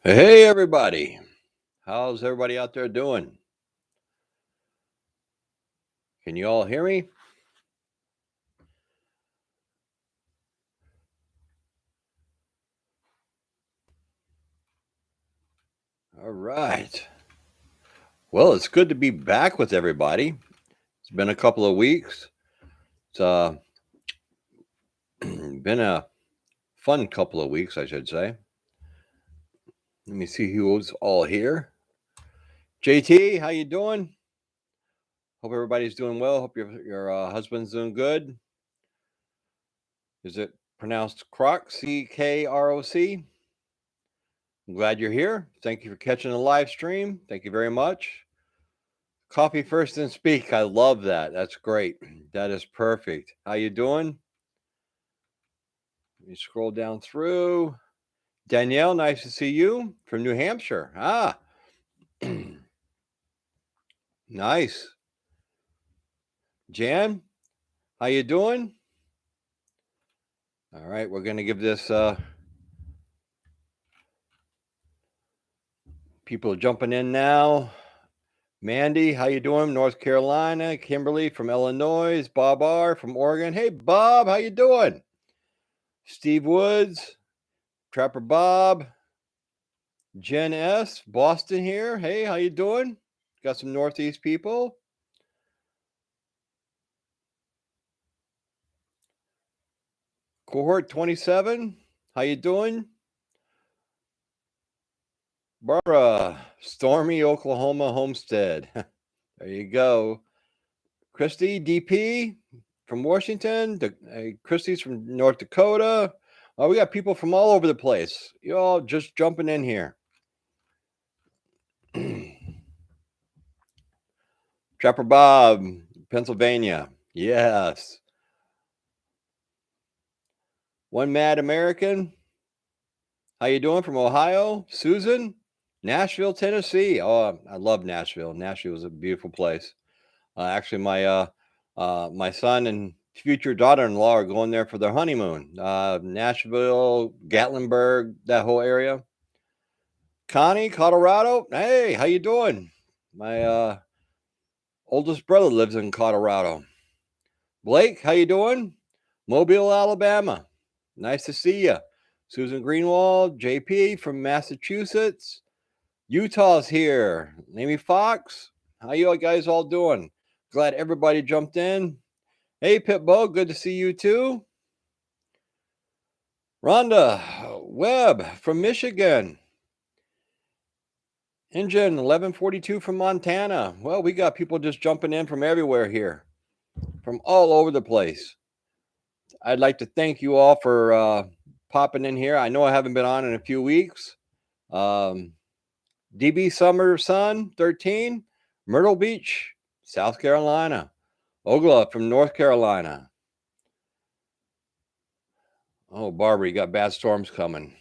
Hey, everybody. How's everybody out there doing? Can you all hear me? All right. Well, it's good to be back with everybody. It's been a couple of weeks. It's been a fun couple of weeks, I should say. Let me see who's all here. JT, how you doing? Hope everybody's doing well. Hope your husband's doing good. Is it pronounced Croc? CKROC? I'm glad you're here. Thank you for catching the live stream. Thank you very much. Coffee first and speak. I love that. That's great. That is perfect. How you doing? Let me scroll down through. Danielle, nice to see you from New Hampshire. Nice. Jan, how you doing? All right, we're going to give this people jumping in now. Mandy, how you doing? North Carolina. Kimberly from Illinois. Bob R from Oregon. Hey, Bob, how you doing? Steve Woods, Trapper Bob, Jen S, Boston here. Hey, how you doing? Got some Northeast people. Cohort 27, how you doing? Barbara, Stormy, Oklahoma Homestead. There you go. Christy, DP from Washington. Christy's from North Dakota. Oh, we got people from all over the place. You all just jumping in here. Trapper Bob, Pennsylvania. Yes. One Mad American. How you doing from Ohio? Susan? Nashville, Tennessee. Oh, I love Nashville. Nashville is a beautiful place. Actually, my son and future daughter-in-law are going there for their honeymoon. Nashville, Gatlinburg, that whole area. Connie, Colorado. Hey, how you doing? My oldest brother lives in Colorado. Blake, how you doing? Mobile, Alabama. Nice to see you. Susan Greenwald, JP from Massachusetts. Utah's here. Amy Fox, how you guys all doing? Glad everybody jumped in. Hey, Pitbull, good to see you too. Rhonda Webb from Michigan. Engine 1142 from Montana. Well, we got people just jumping in from everywhere here, from all over the place. I'd like to thank you all for popping in here. I know I haven't been on in a few weeks. DB Summer Sun 13, Myrtle Beach, South Carolina. Ogla from North Carolina. Oh, Barbara, you got bad storms coming.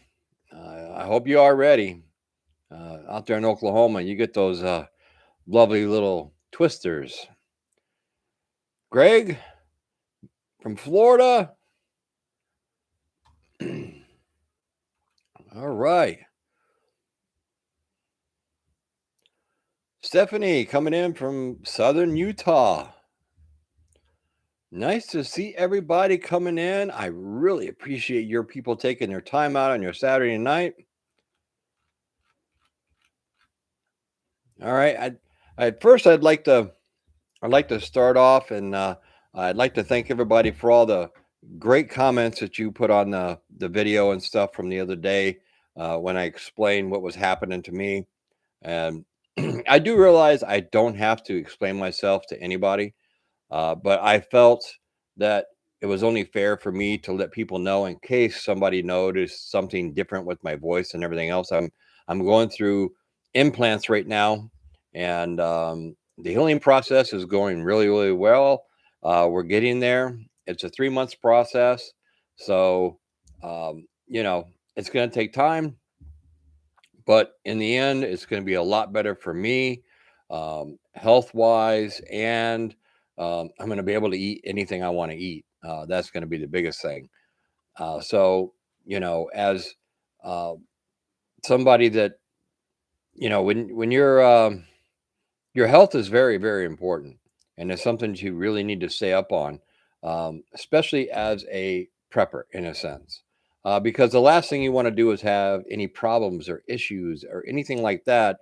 I hope you are ready. Out there in Oklahoma, you get those lovely little twisters. Greg from Florida. All right. Stephanie coming in from Southern Utah. Nice to see everybody coming in. I really appreciate your people taking their time out on your Saturday night. All right. I'd like to start off, and I'd like to thank everybody for all the great comments that you put on the video and stuff from the other day when I explained what was happening to me. And I do realize I don't have to explain myself to anybody, but I felt that it was only fair for me to let people know in case somebody noticed something different with my voice and everything else. I'm going through implants right now, and the healing process is going really, really well. We're getting there. It's a 3 months process, so it's going to take time, but in the end, it's going to be a lot better for me, health wise, and I'm going to be able to eat anything I want to eat. That's going to be the biggest thing. So, as somebody that, when your health is very, very important, and it's something that you really need to stay up on, especially as a prepper, in a sense, because the last thing you want to do is have any problems or issues or anything like that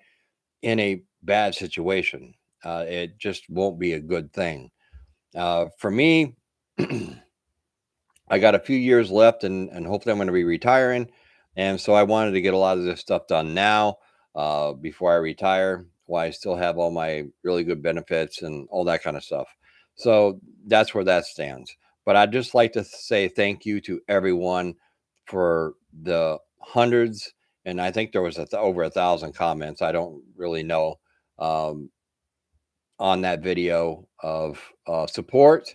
in a bad situation. It just won't be a good thing. For me, I got a few years left, and hopefully I'm going to be retiring. And so I wanted to get a lot of this stuff done now, before I retire, while I still have all my really good benefits and all that kind of stuff. So that's where that stands. But I'd just like to say thank you to everyone for the hundreds. And I think there was over 1,000 comments. I don't really know, um, on that video of support,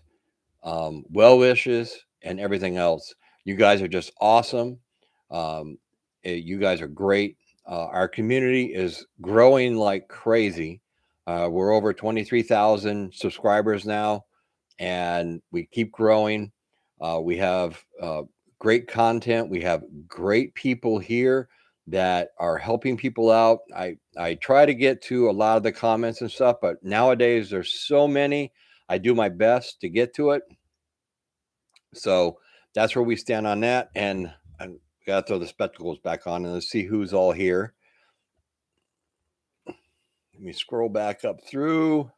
well wishes, and everything else. You guys are just awesome. You guys are great. Our community is growing like crazy. We're over 23,000 subscribers now, and we keep growing. We have great content. We have great people here that are helping people out. I try to get to a lot of the comments and stuff, but nowadays there's so many. I do my best to get to it, so that's where we stand on that. And I got to throw the spectacles back on and let's see who's all here. Let me scroll back up through.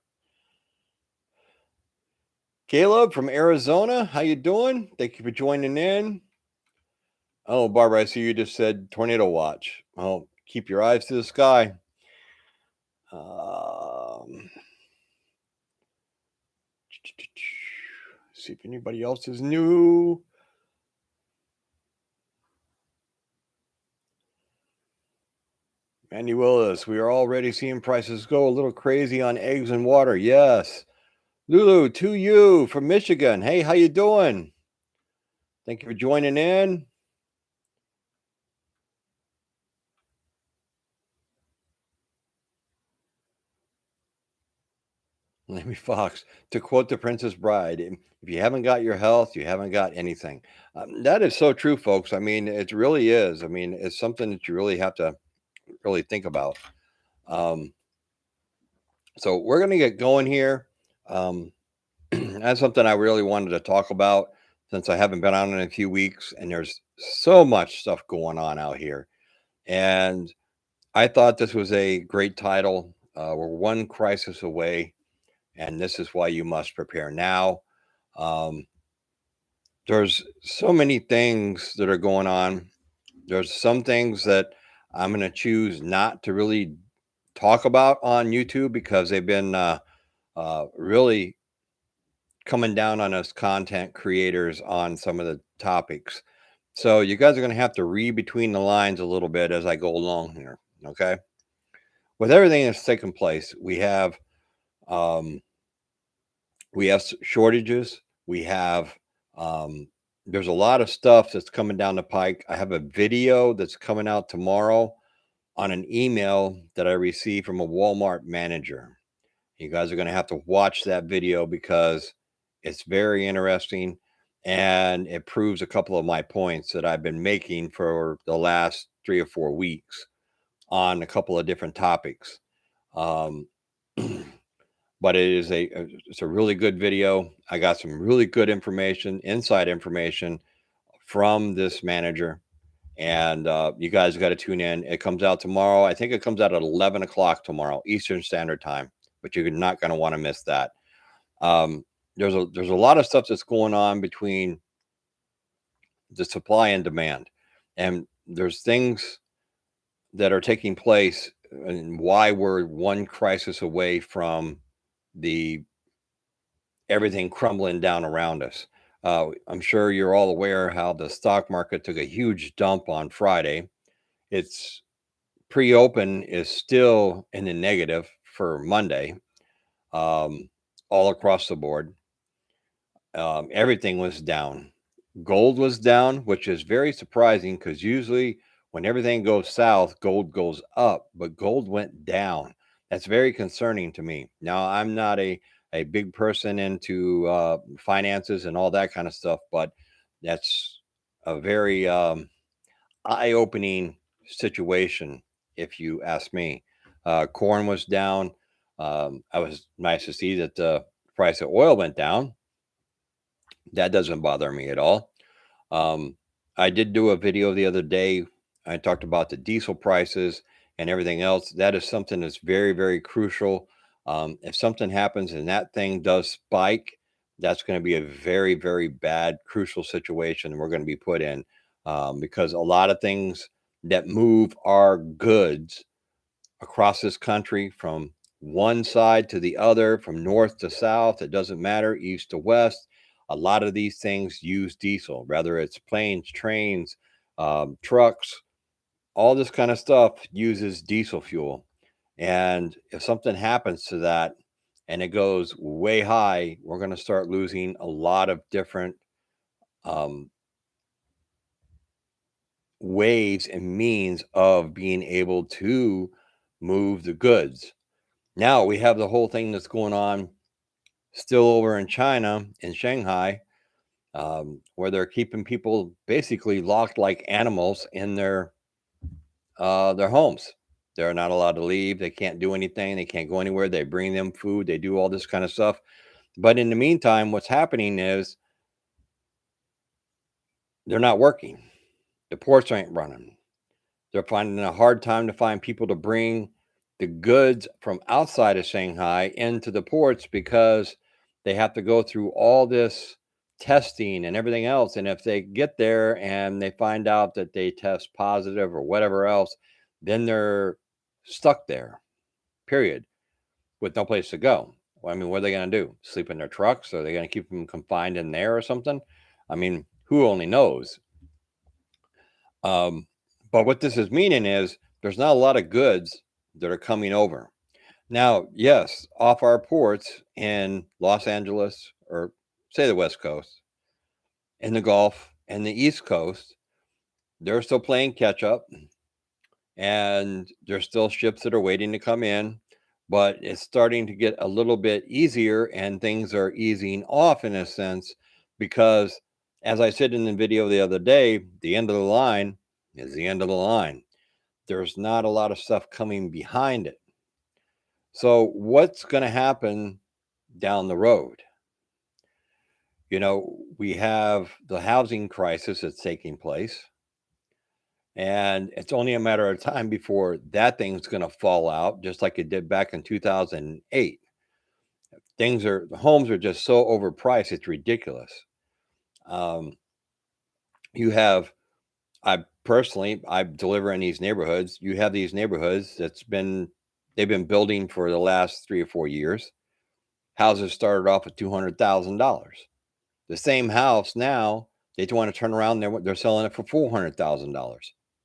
Caleb from Arizona, how you doing? Thank you for joining in. Oh, Barbara, I see you just said tornado watch. Oh, keep your eyes to the sky. See if anybody else is new. Andy Willis, we are already seeing prices go a little crazy on eggs and water. Yes. Lulu, to you from Michigan. Hey, how you doing? Thank you for joining in. Amy Fox, to quote the Princess Bride, if you haven't got your health, you haven't got anything. That is so true, folks. I mean, it really is. I mean, it's something that you really have to really think about. Um, so we're going to get going here. Um, that's something I really wanted to talk about since I haven't been on in a few weeks, and there's so much stuff going on out here. And I thought this was a great title. We're one crisis away, and this is why you must prepare now. Um, there's so many things that are going on. There's some things that I'm going to choose not to really talk about on YouTube because they've been really coming down on us content creators on some of the topics. So you guys are going to have to read between the lines a little bit as I go along here. Okay. With everything that's taken place, um, we have shortages. We have there's a lot of stuff that's coming down the pike. I have a video that's coming out tomorrow on an email that I received from a Walmart manager. You guys are going to have to watch that video because it's very interesting, and it proves a couple of my points that I've been making for the last 3 or 4 weeks on a couple of different topics. Um, but it's a really good video. I got some really good information, inside information from this manager, and you guys got to tune in. It comes out tomorrow. I think it comes out at 11 o'clock tomorrow Eastern Standard Time, but you're not going to want to miss that. Um, there's a lot of stuff that's going on between the supply and demand, and there's things that are taking place, and why we're one crisis away from the everything crumbling down around us. I'm sure you're all aware how the stock market took a huge dump on Friday. Its pre-open is still in the negative for Monday, um, all across the board. Everything was down. Gold was down, which is very surprising because usually when everything goes south, gold goes up, but gold went down. That's very concerning to me. Now, I'm not a big person into finances and all that kind of stuff, but that's a very eye opening situation, if you ask me. Corn was down. I was nice to see that the price of oil went down. That doesn't bother me at all. Um, I did do a video the other day. I talked about the diesel prices and everything else. That is something that's very, very crucial. If something happens and that thing does spike, that's going to be a very, very bad, crucial situation we're going to be put in, because a lot of things that move our goods across this country from one side to the other, from north to south, it doesn't matter, east to west. A lot of these things use diesel, whether it's planes, trains, trucks, all this kind of stuff uses diesel fuel. And if something happens to that and it goes way high, we're going to start losing a lot of different um, ways and means of being able to move the goods. Now we have the whole thing that's going on still over in China, in Shanghai, where they're keeping people basically locked like animals in their homes. They're not allowed to leave. They can't do anything. They can't go anywhere. They bring them food. They do all this kind of stuff. But in the meantime, what's happening is they're not working. The ports ain't running. They're finding a hard time to find people to bring the goods from outside of Shanghai into the ports because they have to go through all this testing and everything else. And if they get there and they find out that they test positive or whatever else, then they're stuck there, period, with no place to go. Well, I mean, what are they going to do? Sleep in their trucks? Are they going to keep them confined in there or something? I mean, who only knows? Um, but what this is meaning is there's not a lot of goods that are coming over. Now, yes, off our ports in Los Angeles, or say the West Coast, in the Gulf and the East Coast, they're still playing catch up, and there's still ships that are waiting to come in, but it's starting to get a little bit easier and things are easing off in a sense because, as I said in the video the other day, the end of the line is the end of the line. There's not a lot of stuff coming behind it. So, what's going to happen down the road? We have the housing crisis that's taking place, and it's only a matter of time before that thing's going to fall out, just like it did back in 2008. The homes are just so overpriced, it's ridiculous. Um, you have, I deliver in these neighborhoods. You have these neighborhoods they've been building for the last 3 or 4 years. Houses started off at $200,000. The same house now, they want to turn around, they're selling it for $400,000.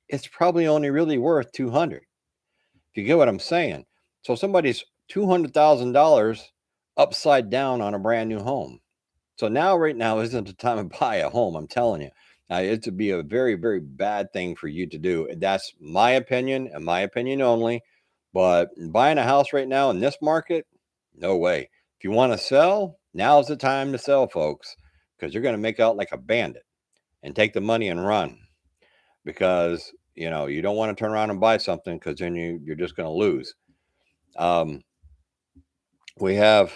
It's probably only really worth 200. If you get what I'm saying. So somebody's $200,000 upside down on a brand new home. So right now isn't the time to buy a home. I'm telling you, it would be a very, very bad thing for you to do. That's my opinion and my opinion only. But buying a house right now in this market, no way. If you want to sell, now's the time to sell, folks, because you're going to make out like a bandit and take the money and run, because you don't want to turn around and buy something, because then you're just going to lose. We have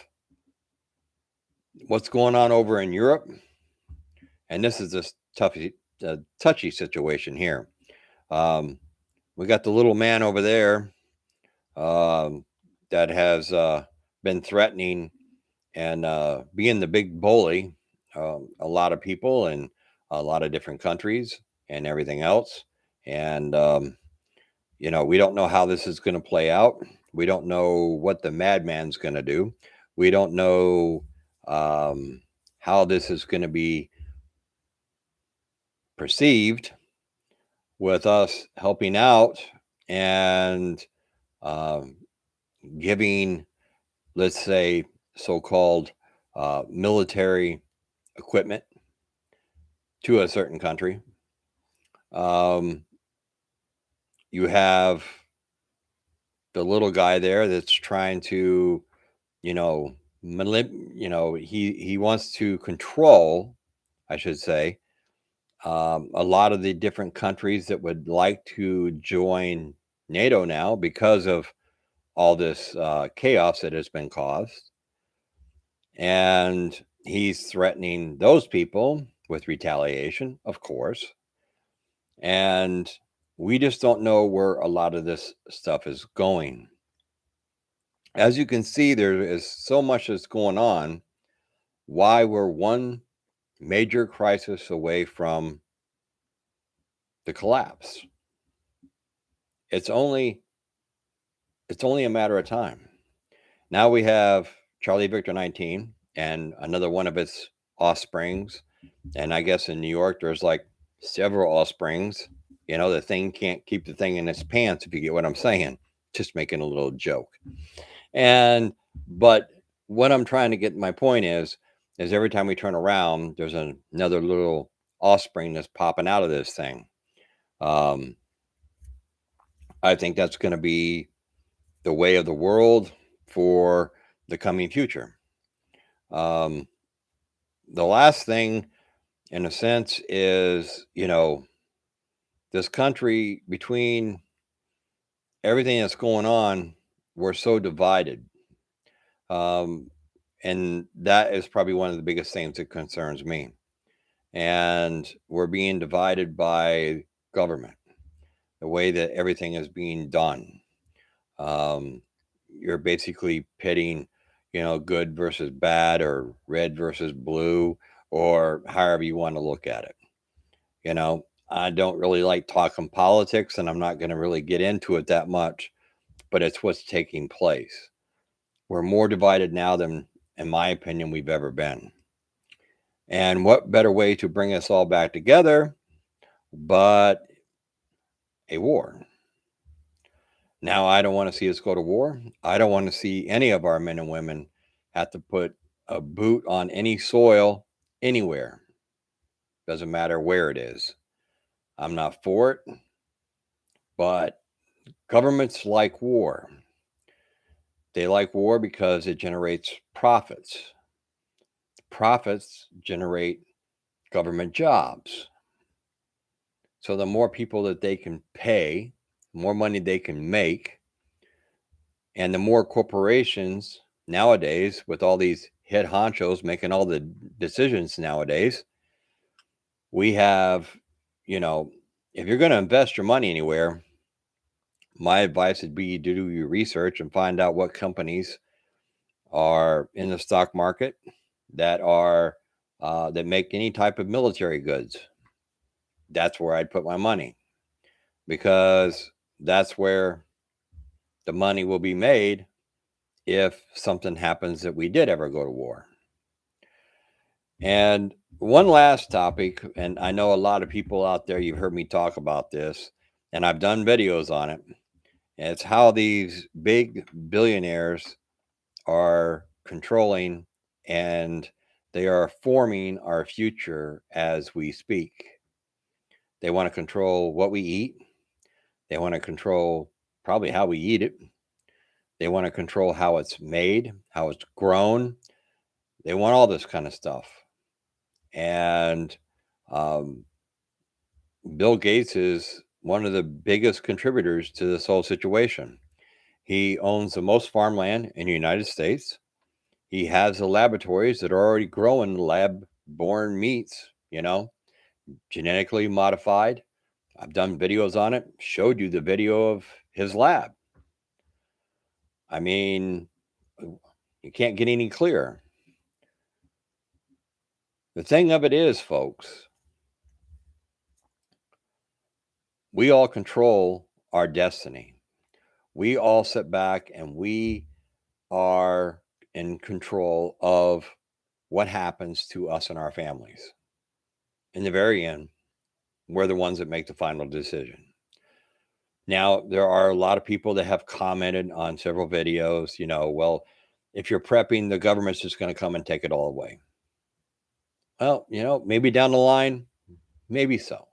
what's going on over in Europe, and this is this touchy situation here. We got the little man over there that has been threatening and being the big bully, a lot of people in a lot of different countries and everything else. And we don't know how this is going to play out. We don't know what the madman's going to do. We don't know how this is going to be perceived with us helping out and um, giving, let's say, so-called military equipment to a certain country. You have the little guy there that's trying to, he wants to control, I should say, A lot of the different countries that would like to join NATO now because of all this chaos that has been caused. And he's threatening those people with retaliation, of course. And we just don't know where a lot of this stuff is going. As you can see, there is so much that's going on. Why we're one major crisis away from the collapse. It's only a matter of time. Now we have Charlie Victor 19 and another one of its offsprings. And I guess in New York, there's like several offsprings. You know, the thing can't keep the thing in its pants, if you get what I'm saying. Just making a little joke. But what I'm trying to get my point is every time we turn around, there's another little offspring that's popping out of this thing. I think that's going to be the way of the world for the coming future. The last thing, in a sense, is, this country, between everything that's going on, we're so divided. And that is probably one of the biggest things that concerns me. And we're being divided by government, the way that everything is being done. You're basically pitting, good versus bad, or red versus blue, or however you want to look at it. I don't really like talking politics, and I'm not going to really get into it that much, but it's what's taking place. We're more divided now than, in my opinion, we've ever been. And what better way to bring us all back together but a war? Now, I don't want to see us go to war. I don't want to see any of our men and women have to put a boot on any soil anywhere. Doesn't matter where it is. I'm not for it, but governments like war. They like war because it generates profits. Profits generate government jobs. So the more people that they can pay, the more money they can make, and the more corporations nowadays, with all these head honchos making all the decisions nowadays, we have, if you're going to invest your money anywhere, my advice would be to do your research and find out what companies are in the stock market that are that make any type of military goods. That's where I'd put my money, because that's where the money will be made if something happens that we did ever go to war. And one last topic, and I know a lot of people out there, you've heard me talk about this, and I've done videos on it. And it's how these big billionaires are controlling, and they are forming our future as we speak. They want to control what we eat. They want to control probably how we eat it. They want to control how it's made, how it's grown. They want all this kind of stuff. And Bill Gates is one of the biggest contributors to this whole situation. He owns the most farmland in the United States. He has the laboratories that are already growing lab-born meats, genetically modified. I've done videos on it, showed you the video of his lab. I mean, you can't get any clearer. The thing of it is, folks, we all control our destiny. We all sit back and we are in control of what happens to us and our families. In the very end, we're the ones that make the final decision. Now, there are a lot of people that have commented on several videos, well, if you're prepping, the government's just going to come and take it all away. Well, maybe down the line, maybe so.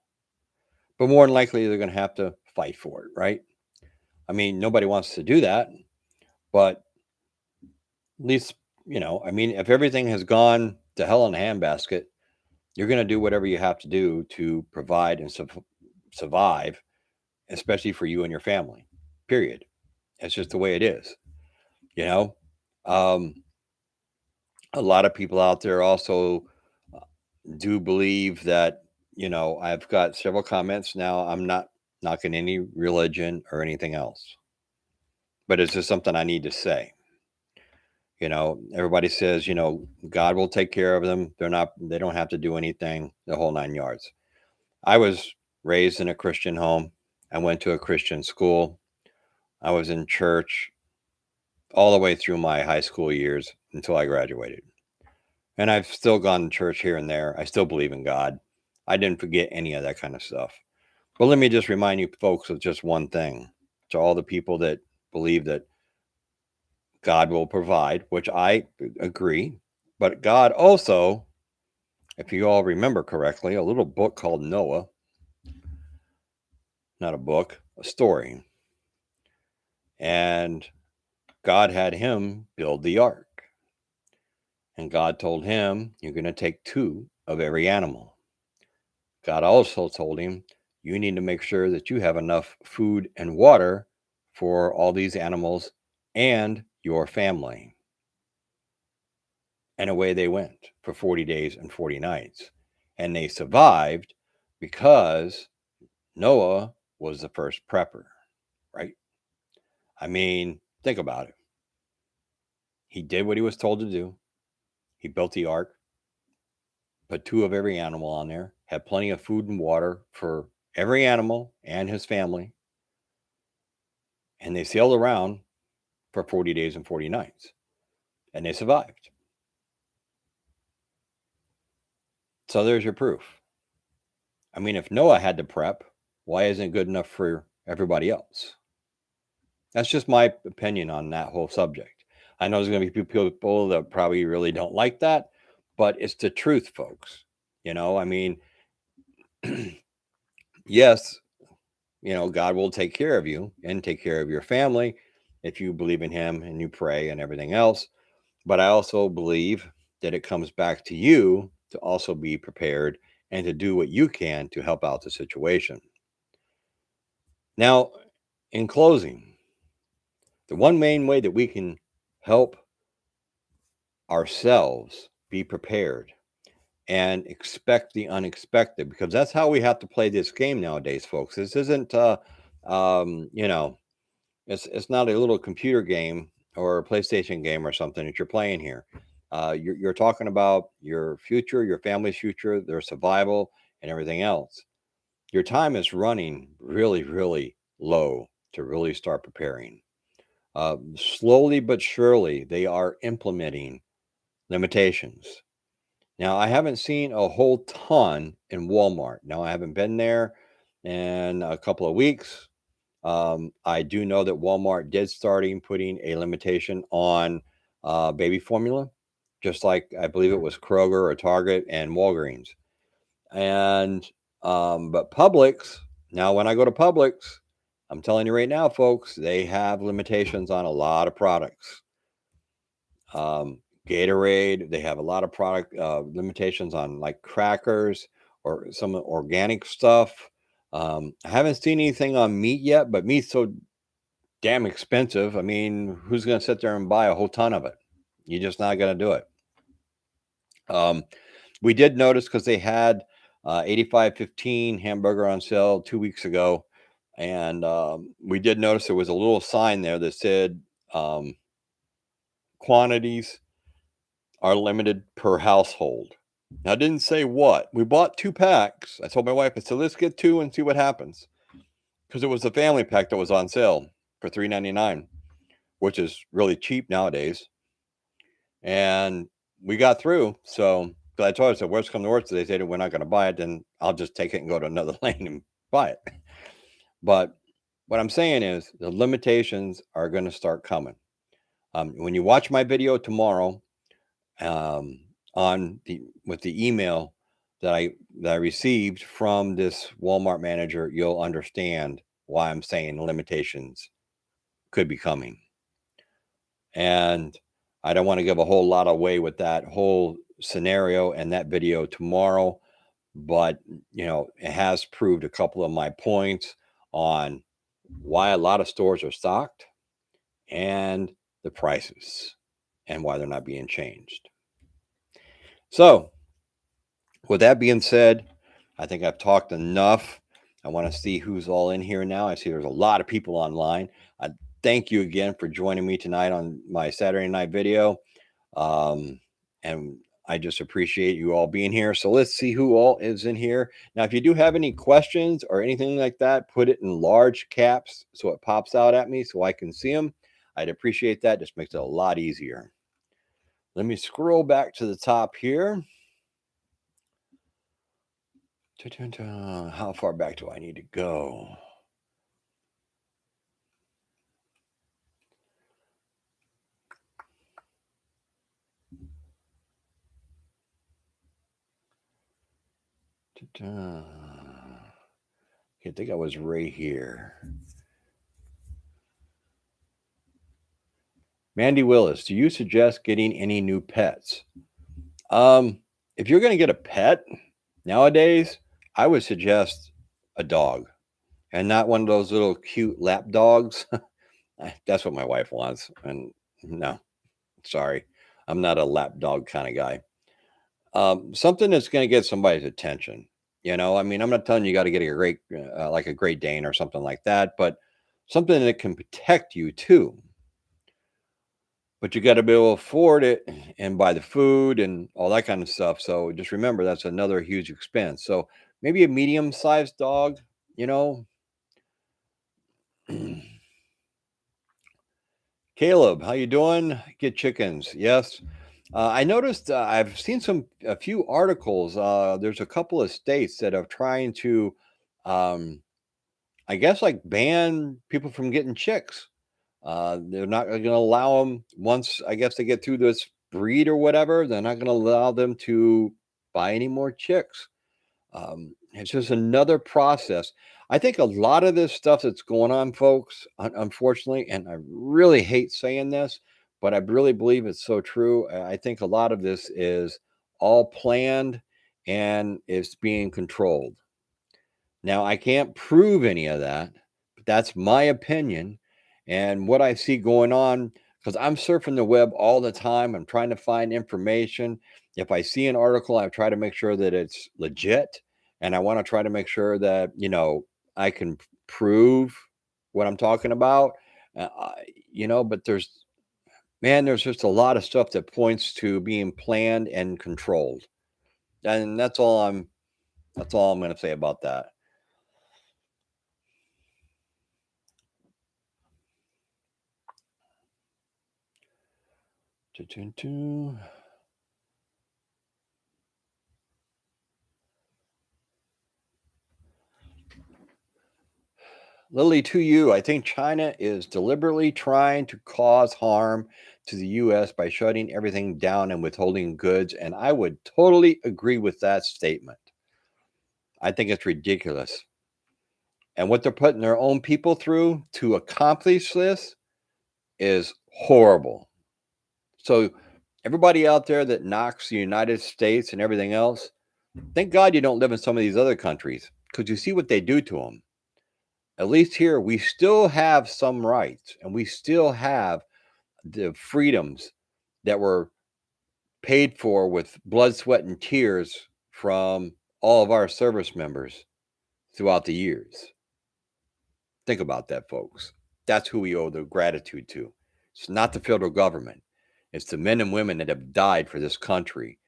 But more than likely, they're going to have to fight for it, right? I mean, nobody wants to do that, but at least, if everything has gone to hell in a handbasket, You're going to do whatever you have to do to provide and survive, especially for you and your family, period. It's just the way it is, you know? Um, a lot of people out there also uh, do believe that, I've got several comments now. I'm not knocking any religion or anything else, but it's just something I need to say. Everybody says, God will take care of them. They don't have to do anything, the whole 9 yards. I was raised in a Christian home. I went to a Christian school. I was in church all the way through my high school years until I graduated. And I've still gone to church here and there. I still believe in God. I didn't forget any of that kind of stuff. But let me just remind you folks of just one thing. To all the people that believe that God will provide, which I agree, but God also, if you all remember correctly, a little book called Noah, not a book, a story. And God had him build the ark. And God told him, you're going to take 2 of every animal. God also told him, you need to make sure that you have enough food and water for all these animals and your family. And away they went for 40 days and 40 nights. And they survived because Noah was the first prepper, right? I mean, think about it. He did what he was told to do. He built the ark, put 2 of every animal on there, had plenty of food and water for every animal and his family. And they sailed around for 40 days and 40 nights. And they survived. So there's your proof. I mean, if Noah had to prep, why isn't it good enough for everybody else? That's just my opinion on that whole subject. I know there's going to be people that probably really don't like that, but it's the truth, folks. I mean, yes, God will take care of you and take care of your family if you believe in him and you pray and everything else. But I also believe that it comes back to you to also be prepared and to do what you can to help out the situation. Now, in closing, the one main way that we can help ourselves be prepared and expect the unexpected, because that's how we have to play this game nowadays, folks. This isn't, it's not a little computer game or a PlayStation game or something that you're playing here. You're talking about your future, your family's future, their survival, and everything else. Your time is running really, really low to really start preparing. Slowly but surely, they are implementing limitations. Now, I haven't seen a whole ton in Walmart. Now, I haven't been there in a couple of weeks. I do know that Walmart did starting putting a limitation on baby formula, just like I believe it was Kroger or Target and Walgreens. And but Publix, now when I go to Publix, I'm telling you right now, folks, they have limitations on a lot of products. Gatorade, they have a lot of product limitations on like crackers or some organic stuff. I haven't seen anything on meat yet, but meat's so damn expensive. I mean, who's going to sit there and buy a whole ton of it? You're just not going to do it. We did notice because they had 85.15 hamburger on sale 2 weeks ago. And we did notice there was a little sign there that said quantities are limited per household. Now, I didn't say what. We bought 2 packs. I told my wife, I said, let's get 2 and see what happens. Because it was the family pack that was on sale for $3.99, which is really cheap nowadays. And we got through. So I told her, so worst come to worst, they said we're not going to buy it, then I'll just take it and go to another lane and buy it. But what I'm saying is the limitations are going to start coming. When you watch my video tomorrow, with the email that I received from this Walmart manager, you'll understand why I'm saying limitations could be coming. And I don't want to give a whole lot away with that whole scenario and that video tomorrow. but it has proved a couple of my points on why a lot of stores are stocked and the prices and why they're not being changed. So, with that being said, I think I've talked enough. I want to see who's all in here now. I see there's a lot of people online. I thank you again for joining me tonight on my Saturday night video. And I just appreciate you all being here. So let's see who all is in here. Now, if you do have any questions or anything like that, put it in large caps so it pops out at me so I can see them. I'd appreciate that. Just makes it a lot easier. Let me scroll back to the top here. How far back do I need to go? I think I was right here. Mandy Willis, do you suggest getting any new pets? If you're going to get a pet nowadays, I would suggest a dog and not one of those little cute lap dogs. That's what my wife wants. And no, sorry, I'm not a lap dog kind of guy. Something that's going to get somebody's attention. I mean, I'm not telling you got to get a great, like a Great Dane or something like that, but something that can protect you too. But you got to be able to afford it and buy the food and all that kind of stuff. So just remember that's another huge expense. So maybe a medium-sized dog, you know. Caleb, how you doing? Get chickens. Yes. I noticed I've seen a few articles. There's a couple of states that are trying to, um, I guess, like ban people from getting chicks. They're not going to allow them once, I guess, they get through this breed or whatever. They're not going to allow them to buy any more chicks. It's just another process. I think a lot of this stuff that's going on, folks, unfortunately, and I really hate saying this, but I really believe it's so true. I think a lot of this is all planned and it's being controlled. Now, I can't prove any of that, but that's my opinion and what I see going on because I'm surfing the web all the time. I'm trying to find information. If I see an article, I try to make sure that it's legit and I want to try to make sure that, I can prove what I'm talking about. But there's just a lot of stuff that points to being planned and controlled. And that's all I'm going to say about that. Lily, to you, I think China is deliberately trying to cause harm to the U.S. by shutting everything down and withholding goods. And I would totally agree with that statement. I think it's ridiculous. And what they're putting their own people through to accomplish this is horrible. So, everybody out there that knocks the United States and everything else, thank God you don't live in some of these other countries because you see what they do to them. At least here, we still have some rights and we still have the freedoms that were paid for with blood, sweat, and tears from all of our service members throughout the years. Think about that, folks. That's who we owe the gratitude to. It's not the federal government, it's the men and women that have died for this country.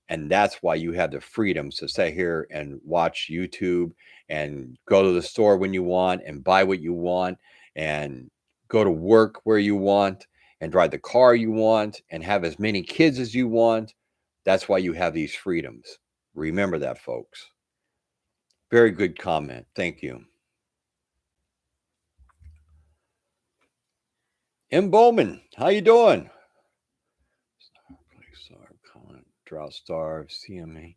And that's why you have the freedoms to sit here and watch YouTube and go to the store when you want and buy what you want and go to work where you want and drive the car you want and have as many kids as you want. That's why you have these freedoms. Remember that, folks. Very good comment. Thank you. M. Bowman, how you doing? Drought starved, CMA.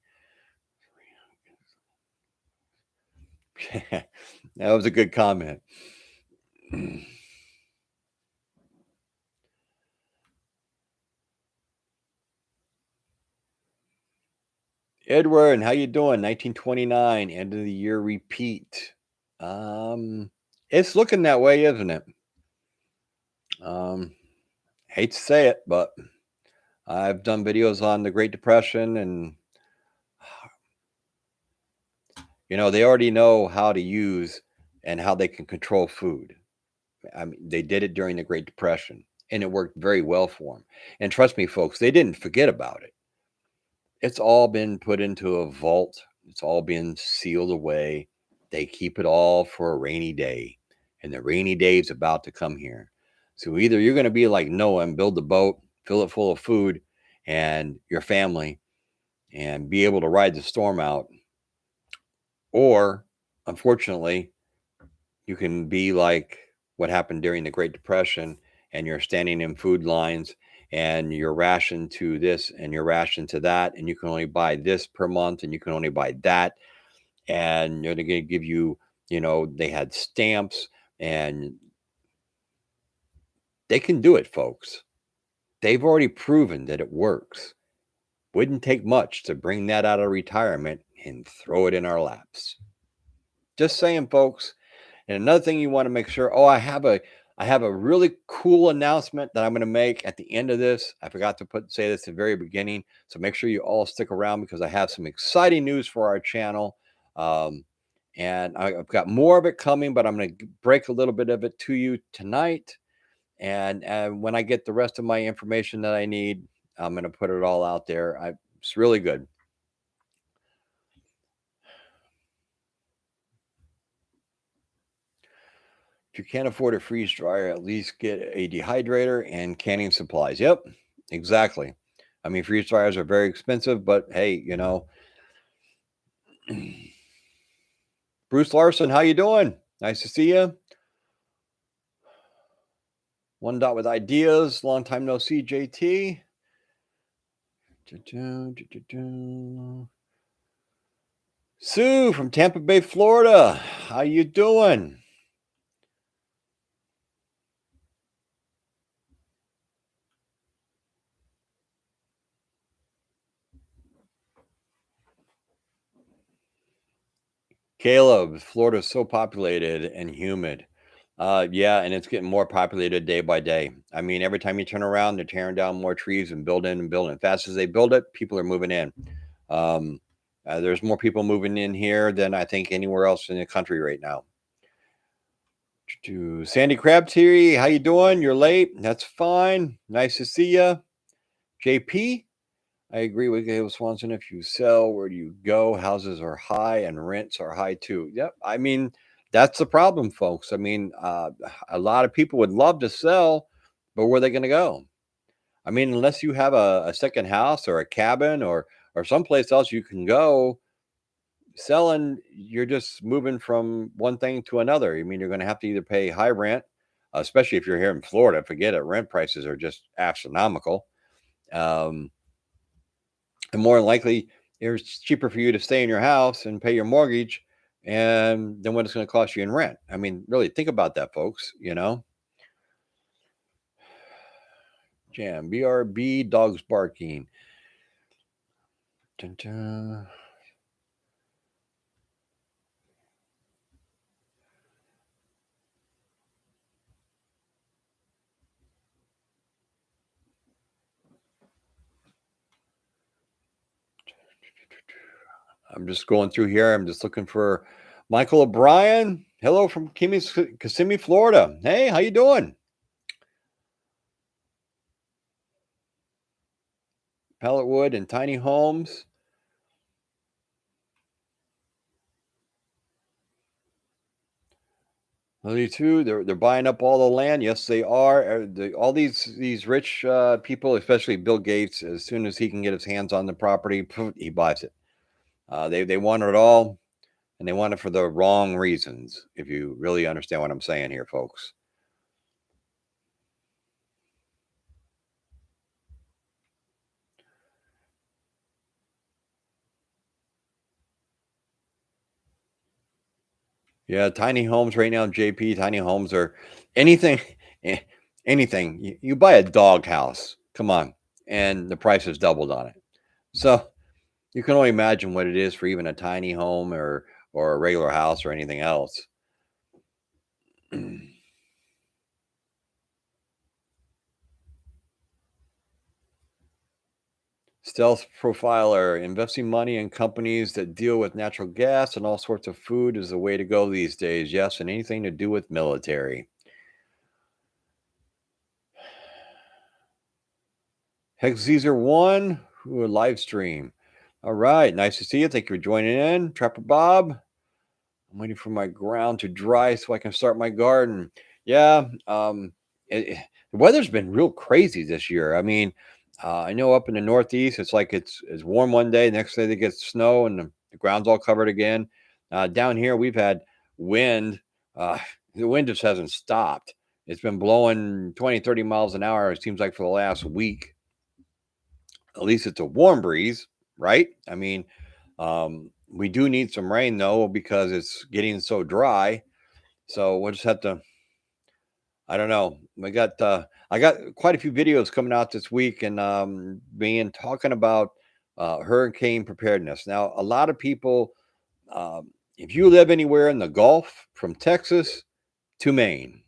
That was a good comment. Edward, how you doing? 1929, end of the year repeat. Um, it's looking that way, isn't it? Um, hate to say it, but I've done videos on the Great Depression, and they already know how to use and how they can control food. I mean, they did it during the Great Depression, and it worked very well for them. And trust me, folks, they didn't forget about it. It's all been put into a vault. It's all been sealed away. They keep it all for a rainy day, and the rainy day is about to come here. So either you're going to be like Noah and build a boat, fill it full of food and your family, and be able to ride the storm out, or unfortunately, you can be like what happened during the Great Depression, and you're standing in food lines and you're rationed to this and you're rationed to that, and you can only buy this per month and you can only buy that. And they're going to give you, they had stamps, and they can do it, folks. They've already proven that it works. Wouldn't take much to bring that out of retirement and throw it in our laps. Just saying, folks. And another thing you want to make sure, I have a really cool announcement that I'm going to make at the end of this. I forgot to say this at the very beginning. So make sure you all stick around because I have some exciting news for our channel. Um, and I've got more of it coming, but I'm going to break a little bit of it to you tonight. And when I get the rest of my information that I need, I'm going to put it all out there. It's really good. If you can't afford a freeze dryer, at least get a dehydrator and canning supplies. Yep, exactly. I mean, freeze dryers are very expensive, but hey, Bruce Larson, how you doing? Nice to see you. One dot with ideas. Long time no see, JT. Sue from Tampa Bay, Florida. How you doing? Caleb, Florida's so populated and humid. Yeah, and it's getting more populated day by day. I mean, every time you turn around, they're tearing down more trees and building and building. Fast as they build it, people are moving in. Um, there's more people moving in here than I think anywhere else in the country right now. To Sandy Crabtree, how you doing? You're late. That's fine. Nice to see you. JP, I agree with Gail Swanson. If you sell, where do you go? Houses are high and rents are high too. Yep. I mean, that's the problem, folks. I mean, a lot of people would love to sell, but where are they going to go? I mean, unless you have a second house or a cabin or someplace else you can go, selling, you're just moving from one thing to another. I mean, you're going to have to either pay high rent, especially if you're here in Florida. Forget it. Rent prices are just astronomical. Um, and more than likely, it's cheaper for you to stay in your house and pay your mortgage and then what it's going to cost you in rent. I mean, really think about that, folks. Jam, BRB, dogs barking. Dun, dun. I'm just going through here. I'm just looking for Michael O'Brien. Hello from Kissimmee, Florida. Hey, how you doing? Pellet wood and tiny homes. Too. They're buying up all the land. Yes, they are. All these rich people, especially Bill Gates, as soon as he can get his hands on the property, he buys it. They want it all, and they want it for the wrong reasons. If you really understand what I'm saying here, folks. Yeah, tiny homes right now, JP. Tiny homes are anything, anything. You buy a dog house, come on, and the price has doubled on it. So You can only imagine what it is for even a tiny home or a regular house or anything else. Stealth profiler, investing money in companies that deal with natural gas and all sorts of food is the way to go these days. Yes, and anything to do with military. Hexezer one, ooh, a live stream. All right, nice to see you. Thank you for joining in, Trapper Bob. I'm waiting for my ground to dry so I can start my garden. Yeah, the weather's been real crazy this year. I mean, I know up in the Northeast, it's like it's warm one day, next day they get snow and the ground's all covered again. Down here, we've had wind. Uh, the wind just hasn't stopped. It's been blowing 20, 30 miles an hour, it seems like, for the last week. At least it's a warm breeze, right? I mean, we do need some rain though because it's getting so dry. So we'll just have to. I don't know. I got quite a few videos coming out this week, and being talking about hurricane preparedness. Now, a lot of people, if you live anywhere in the Gulf, from Texas to Maine,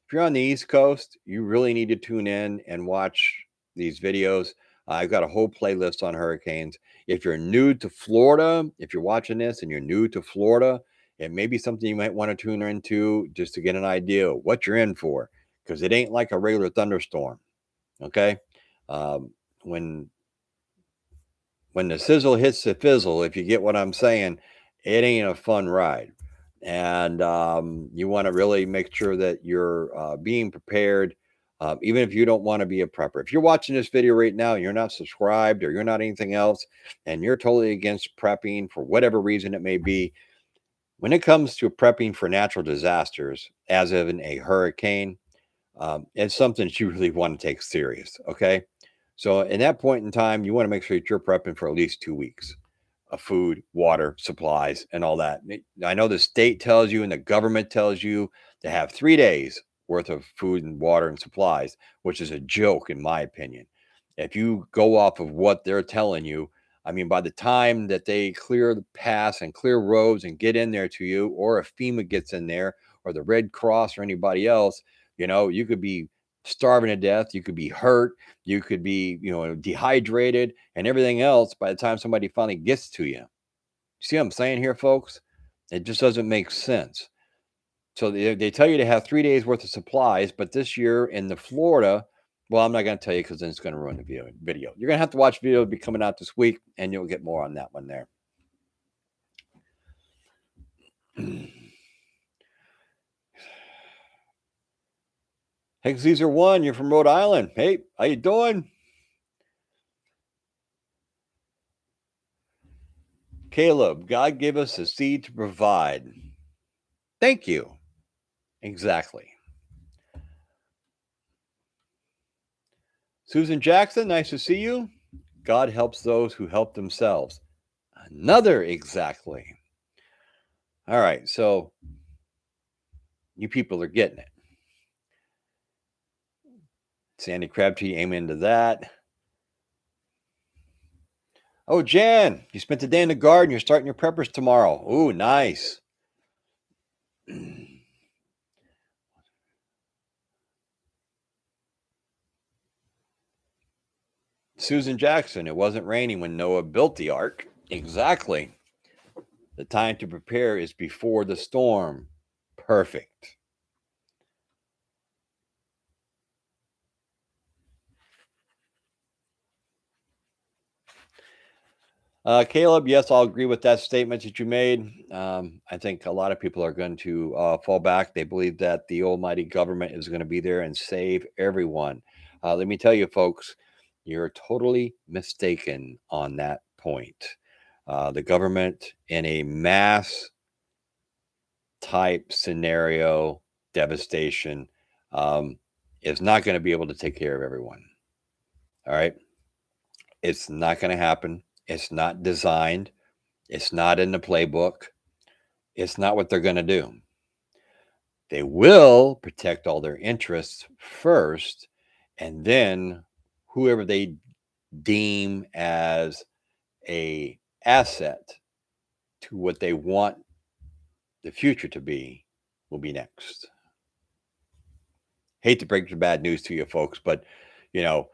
if you're on the East Coast, you really need to tune in and watch these videos. I've got a whole playlist on hurricanes. If you're new to Florida, if you're watching this and you're new to Florida, it may be something you might want to tune into just to get an idea of what you're in for, because it ain't like a regular thunderstorm. Okay. Um, when when the sizzle hits the fizzle, if you get what I'm saying, it ain't a fun ride. And you want to really make sure that you're being prepared, even if you don't want to be a prepper. If you're watching this video right now and you're not subscribed or you're not anything else, and you're totally against prepping for whatever reason it may be, when it comes to prepping for natural disasters, as in a hurricane, it's something that you really want to take serious. Okay. So, in that point in time, you want to make sure that you're prepping for at least 2 weeks of food, water, supplies, and all that. I know the state tells you and the government tells you to have 3 days worth of food and water and supplies, which is a joke, in my opinion. If you go off of what they're telling you, I mean, by the time that they clear the paths and clear roads and get in there to you, or if FEMA gets in there, or the Red Cross or anybody else, you could be starving to death, you could be hurt, you could be, dehydrated and everything else by the time somebody finally gets to you. See what I'm saying here, folks? It just doesn't make sense. So they tell you to have 3 days worth of supplies, but this year in the Florida, well, I'm not going to tell you because then it's going to ruin the video. You're going to have to watch video be coming out this week, and you'll get more on that one there. Hey, Caesar one, you're from Rhode Island. Hey, how you doing? Caleb, God gave us a seed to provide. Thank you. Exactly. Susan Jackson, nice to see you. God helps those who help themselves. Another exactly. All right, so you people are getting it. Sandy Crabtree, amen to that. Oh, Jan, you spent the day in the garden. You're starting your preppers tomorrow. Ooh, nice. Susan Jackson, it wasn't raining when Noah built the ark. Exactly. The time to prepare is before the storm. Perfect. Caleb, yes, I'll agree with that statement that you made. I think a lot of people are going to fall back. They believe that the almighty government is going to be there and save everyone. Let me tell you, folks, you're totally mistaken on that point. The government, in a mass type scenario, devastation, is not going to be able to take care of everyone. All right. It's not going to happen. It's not designed. It's not in the playbook. It's not what they're going to do. They will protect all their interests first, and then whoever they deem as a asset to what they want the future to be will be next. Hate to break the bad news to you folks, but you know,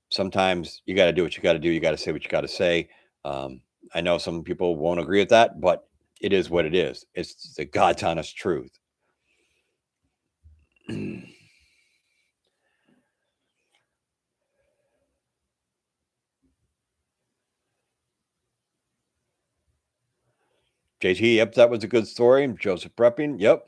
sometimes you got to do what you got to do. You got to say what you got to say. Um, I know some people won't agree with that, but it is what it is. It's the God's honest truth. JT, yep, that was a good story. Joseph prepping, yep.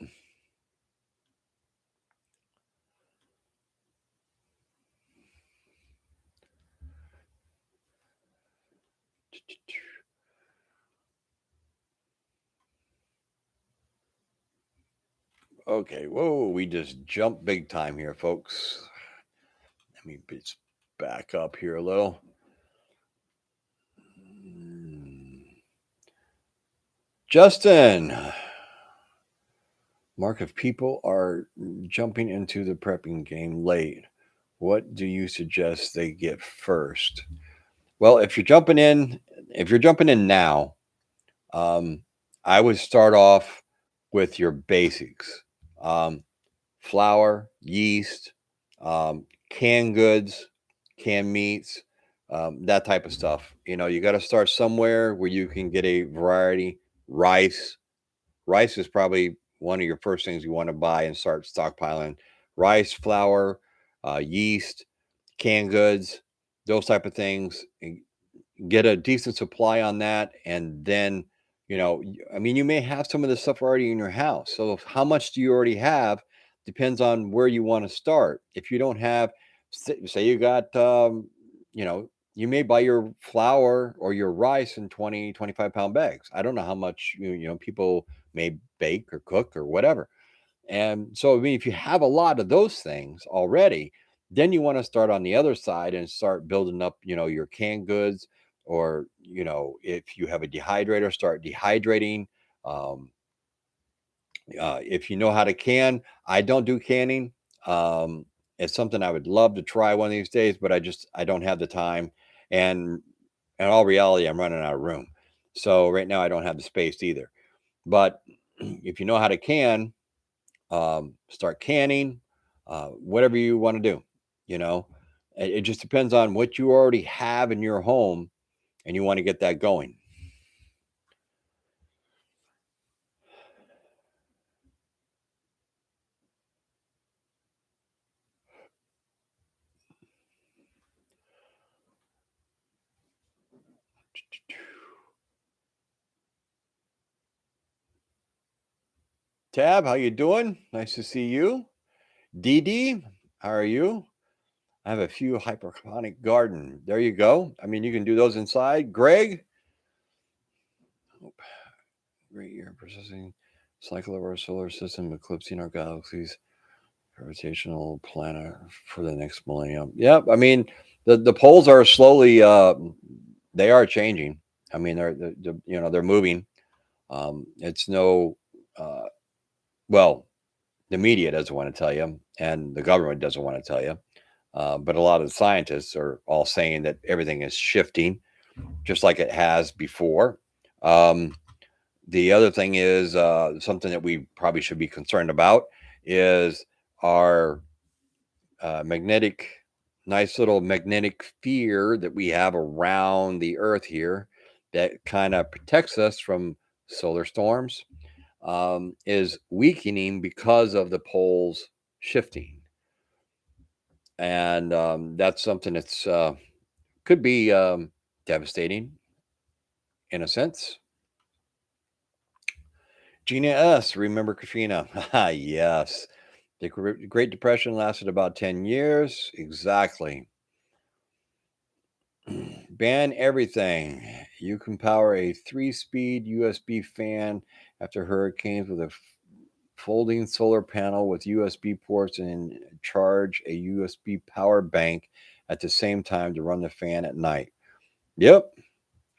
Okay, whoa, we just jumped big time here, folks. Let me just back up here a little. Justin, Mark, if people are jumping into the prepping game late, what do you suggest they get first? Well, if you're jumping in now, I would start off with your basics: flour, yeast, canned goods, canned meats, that type of stuff. You got to start somewhere where you can get a variety. Rice is probably one of your first things you want to buy and start stockpiling. Rice, flour, yeast, canned goods, those type of things. Get a decent supply on that, and then you may have some of this stuff already in your house. So how much do you already have depends on where you want to start. If you don't have, say you got you may buy your flour or your rice in 20-25 pound bags. I don't know how much people may bake or cook or whatever. And so, I mean, if you have a lot of those things already, then you want to start on the other side and start building up, your canned goods, or, if you have a dehydrator, start dehydrating. Um, if you know how to can, I don't do canning. Um, it's something I would love to try one of these days, but I don't have the time. And in all reality, I'm running out of room. So right now I don't have the space either. But if you know how to can, start canning, whatever you want to do. You know, it just depends on what you already have in your home, and you want to get that going. Tab, how you doing? Nice to see you. Dee Dee, how are you? I have a few hydroponic garden. There you go. I mean, you can do those inside. Greg, great year processing cycle of our solar system, eclipsing our galaxies, gravitational planet for the next millennium. Yep. I mean, the poles are slowly they are changing. I mean, they're moving. It's no well, the media doesn't want to tell you, and the government doesn't want to tell you. But a lot of the scientists are all saying that everything is shifting, just like it has before. Um, the other thing is something that we probably should be concerned about is our magnetic, nice little magnetic sphere that we have around the Earth here that kind of protects us from solar storms, is weakening because of the poles shifting. And that's something that's could be devastating in a sense. Gina S., remember Katrina? Yes. The Great Depression lasted about 10 years. Exactly. Ban everything. You can power a 3-speed USB fan after hurricanes with a folding solar panel with USB ports, and charge a USB power bank at the same time to run the fan at night. Yep.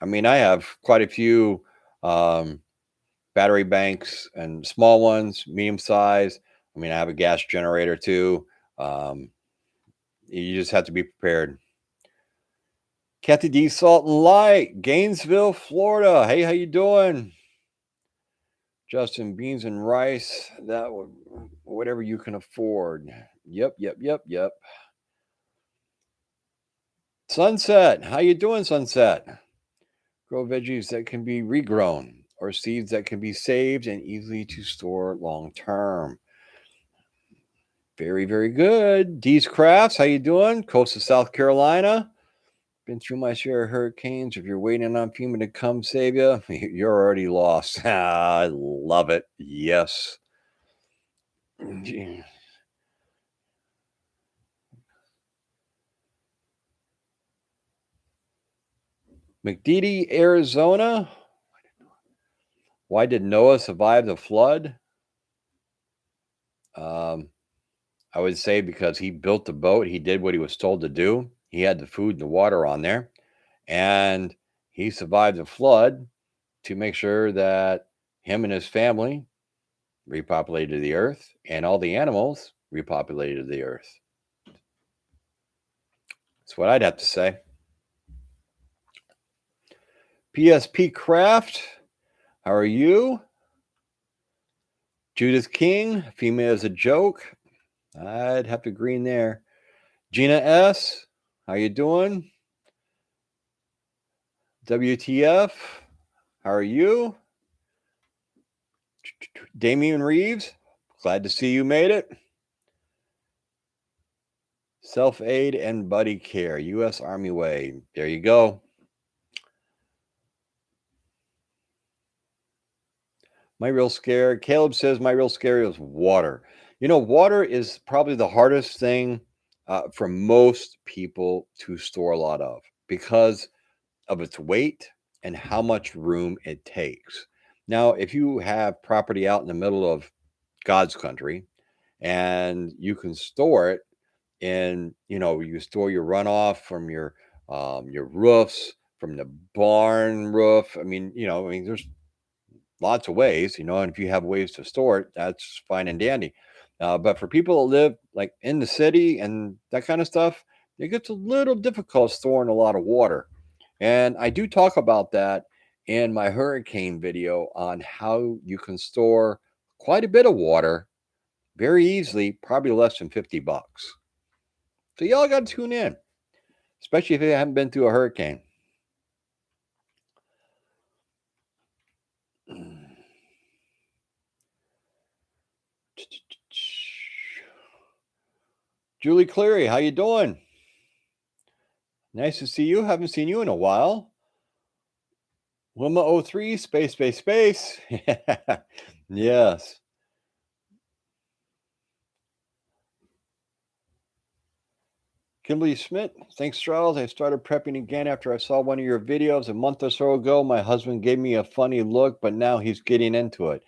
I mean, I have quite a few battery banks, and small ones, medium size. I mean, I have a gas generator too. You just have to be prepared. Kathy D. Salt and Light, Gainesville, Florida. Hey, how you doing? Justin, beans and rice. That would whatever you can afford. Yep, yep, yep, yep. Sunset, how you doing, Sunset? Grow veggies that can be regrown or seeds that can be saved and easily to store long term. Very, very good. D's Crafts, how you doing? Coast of South Carolina. Been through my share of hurricanes. If you're waiting on FEMA to come save you, you're already lost. I love it. Yes. McDeedy, Arizona. Why did Noah survive the flood? Um, I would say because he built the boat. He did what he was told to do. He had the food and the water on there. And he survived the flood to make sure that him and his family repopulated the earth and all the animals repopulated the earth. That's what I'd have to say. PSP Craft, how are you? Judith King, female is a joke. I'd have to agree in there. Gina S, how you doing? WTF, how are you? Damian Reeves, glad to see you made it. Self-aid and buddy care, U.S. Army way. There you go. My real scare, Caleb says my real scare is water. You know, water is probably the hardest thing for most people to store a lot of because of its weight and how much room it takes. Now, if you have property out in the middle of God's country and you can store it in, you know, you store your runoff from your roofs, from the barn roof. There's lots of ways, and if you have ways to store it, that's fine and dandy. But for people that live like in the city and that kind of stuff, it gets a little difficult storing a lot of water. And I do talk about that in my hurricane video on how you can store quite a bit of water very easily, probably less than $50. So y'all got to tune in, especially if you haven't been through a hurricane. Julie Cleary, how you doing? Nice to see you. Haven't seen you in a while. Wilma 03, space, space, space. Yes. Kimberly Schmidt, thanks, Charles. I started prepping again after I saw one of your videos a month or so ago. My husband gave me a funny look, but now he's getting into it.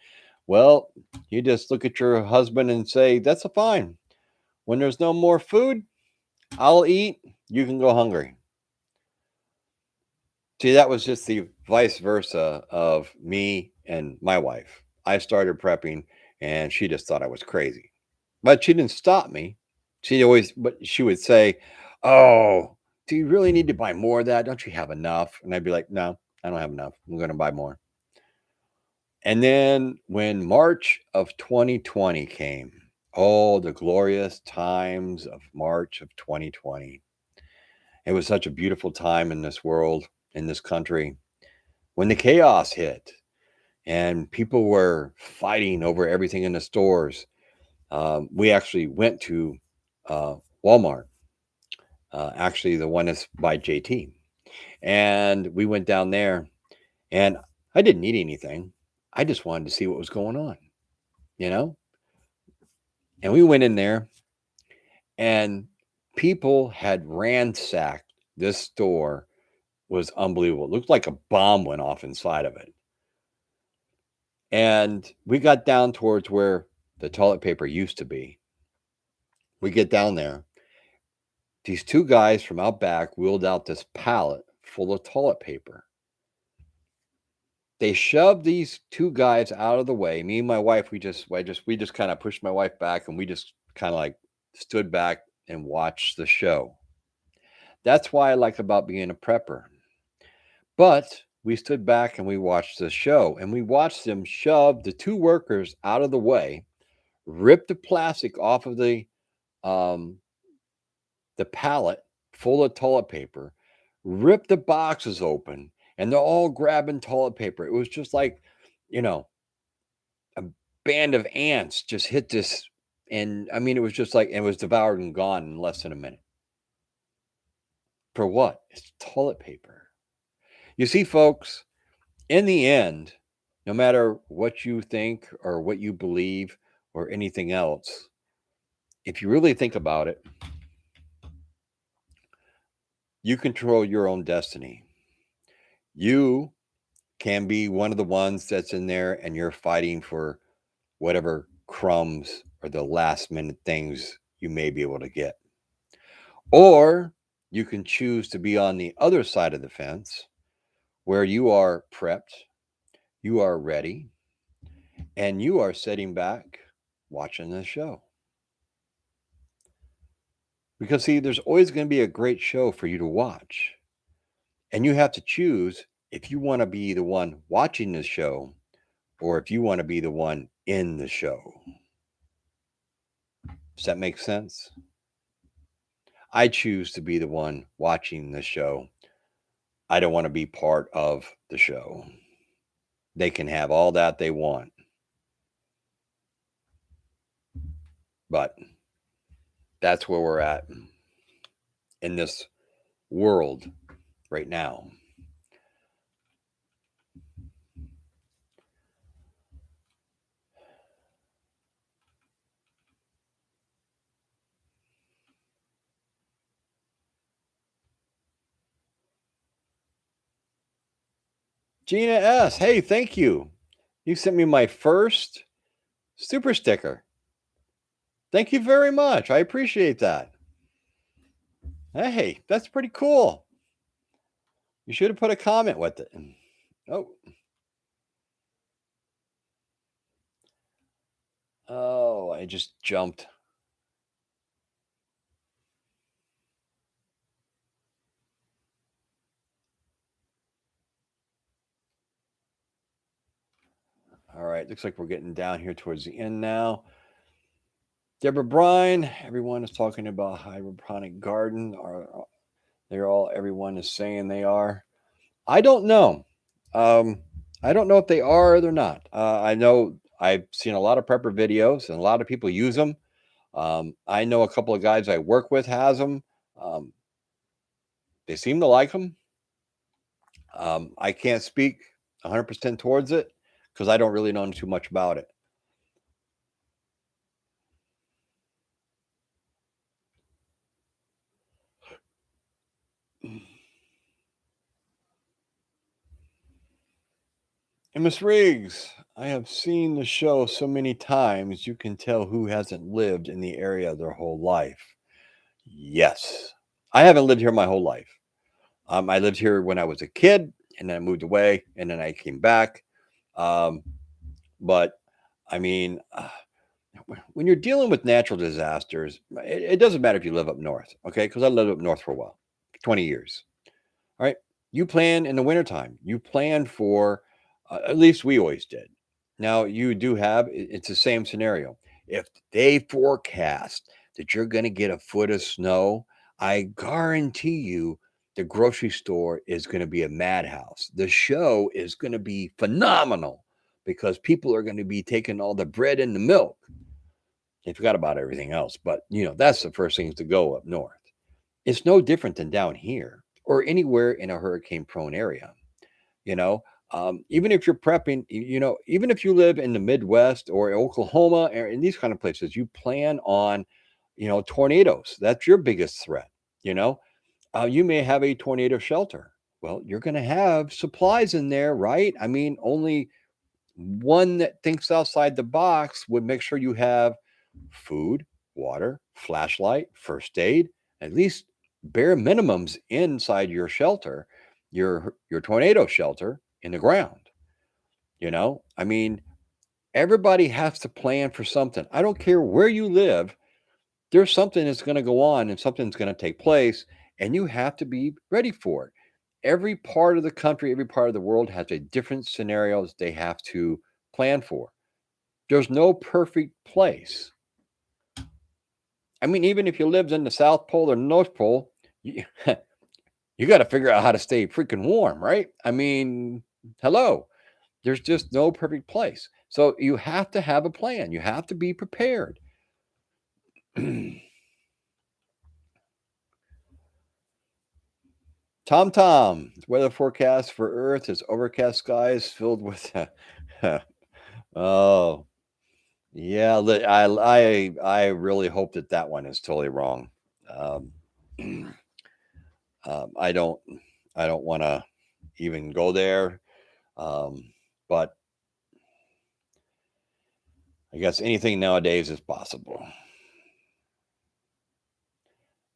Well, you just look at your husband and say, that's a fine. When there's no more food, I'll eat. You can go hungry. See, that was just the vice versa of me and my wife. I started prepping and she just thought I was crazy. But she didn't stop me. But she would say, "Oh, do you really need to buy more of that? Don't you have enough?" And I'd be like, "No, I don't have enough. I'm going to buy more." And then when March of 2020 came, oh, the glorious times of March of 2020. It was such a beautiful time in this world, in this country, when the chaos hit and people were fighting over everything in the stores. We actually went to Walmart, actually the one that's by JT. And we went down there and I didn't need anything. I just wanted to see what was going on, you know? And we went in there and people had ransacked this store. Was unbelievable. It looked like a bomb went off inside of it. And we got down towards where the toilet paper used to be. We get down there. These two guys from out back wheeled out this pallet full of toilet paper. They shoved these two guys out of the way. Me and my wife, we just kind of pushed my wife back and we just kind of like stood back and watched the show. That's why I like about being a prepper. But we stood back and we watched the show, and we watched them shove the two workers out of the way, rip the plastic off of um, the pallet full of toilet paper, rip the boxes open, and they're all grabbing toilet paper. It was just like, you know, a band of ants just hit this. And I mean, it was just like it was devoured and gone in less than a minute. For what? It's toilet paper. You see, folks, in the end, no matter what you think or what you believe or anything else, if you really think about it, you control your own destiny. You can be one of the ones that's in there and you're fighting for whatever crumbs or the last minute things you may be able to get. Or you can choose to be on the other side of the fence where you are prepped, you are ready, and you are sitting back watching the show. Because, see, there's always going to be a great show for you to watch. And you have to choose if you want to be the one watching the show or if you want to be the one in the show. Does that make sense? I choose to be the one watching the show. I don't want to be part of the show. They can have all that they want. But that's where we're at in this world right now. Gina S. Hey, thank you. You sent me my first super sticker. Thank you very much. I appreciate that. Hey, that's pretty cool. You should have put a comment with it. Oh. Oh, I just jumped. All right, looks like we're getting down here towards the end now. Deborah Bryan, everyone is talking about hydroponic garden. Everyone is saying they are. I don't know. I don't know if they are or they're not. I know I've seen a lot of prepper videos and a lot of people use them. I know a couple of guys I work with has them. They seem to like them. I can't speak 100% towards it because I don't really know too much about it. And Miss Riggs, I have seen the show so many times you can tell who hasn't lived in the area their whole life. Yes. I haven't lived here my whole life. I lived here when I was a kid, and then I moved away, and then I came back. Um, but I mean, when you're dealing with natural disasters, it doesn't matter if you live up north, okay? Because I lived up north for a while, 20 years. All right. You plan in the wintertime. You plan for, at least we always did. Now, you do have, it's the same scenario. If they forecast that you're going to get a foot of snow, I guarantee you the grocery store is going to be a madhouse. The show is going to be phenomenal because people are going to be taking all the bread and the milk. They forgot about everything else, but that's the first things to go up north. It's no different than down here or anywhere in a hurricane prone area. You know, even if you're prepping, even if you live in the Midwest or Oklahoma or in these kind of places, you plan on, tornadoes. That's your biggest threat. You know, you may have a tornado shelter. Well, you're going to have supplies in there, right? I mean, only one that thinks outside the box would make sure you have food, water, flashlight, first aid, at least bare minimums inside your shelter, your tornado shelter in the ground. I mean, everybody has to plan for something. I don't care where you live. There's something that's going to go on and something's going to take place. and you have to be ready for it. Every part of the country, every part of the world has a different scenarios they have to plan for. There's no perfect place. I mean, even if you lived in the South Pole or North Pole, you, you got to figure out how to stay freaking warm, right? I mean, hello. There's just no perfect place. So you have to have a plan. You have to be prepared. Tom Tom, weather forecast for Earth is overcast skies filled with. Oh, yeah. I really hope that that one is totally wrong. Um, I don't want to even go there. But I guess anything nowadays is possible.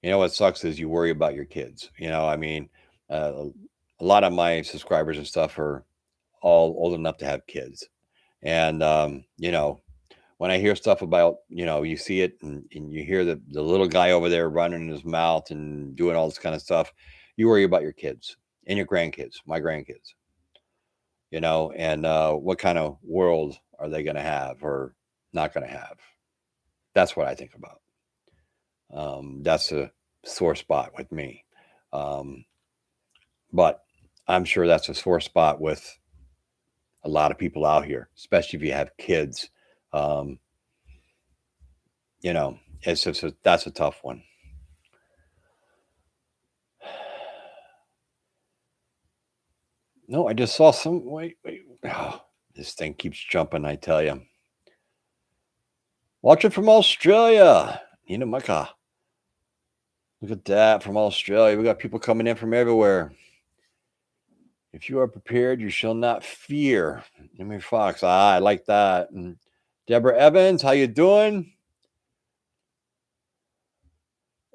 You know what sucks is you worry about your kids. I mean, uh, a lot of my subscribers and stuff are all old enough to have kids, and when I hear stuff about, you see it and you hear the little guy over there running in his mouth and doing all this kind of stuff, you worry about your kids and your grandkids, my grandkids, and what kind of world are they going to have or not going to have? That's what I think about. That's a sore spot with me. Um, but I'm sure that's a sore spot with a lot of people out here, especially if you have kids. Um, it's just that's a tough one. No, I just saw some. Wait. Oh, this thing keeps jumping. I tell you. Watch it from Australia. Nina Micah. Look at that from Australia. We got people coming in from everywhere. If you are prepared, you shall not fear. Jimmy Fox. I like that. And Deborah Evans, how you doing?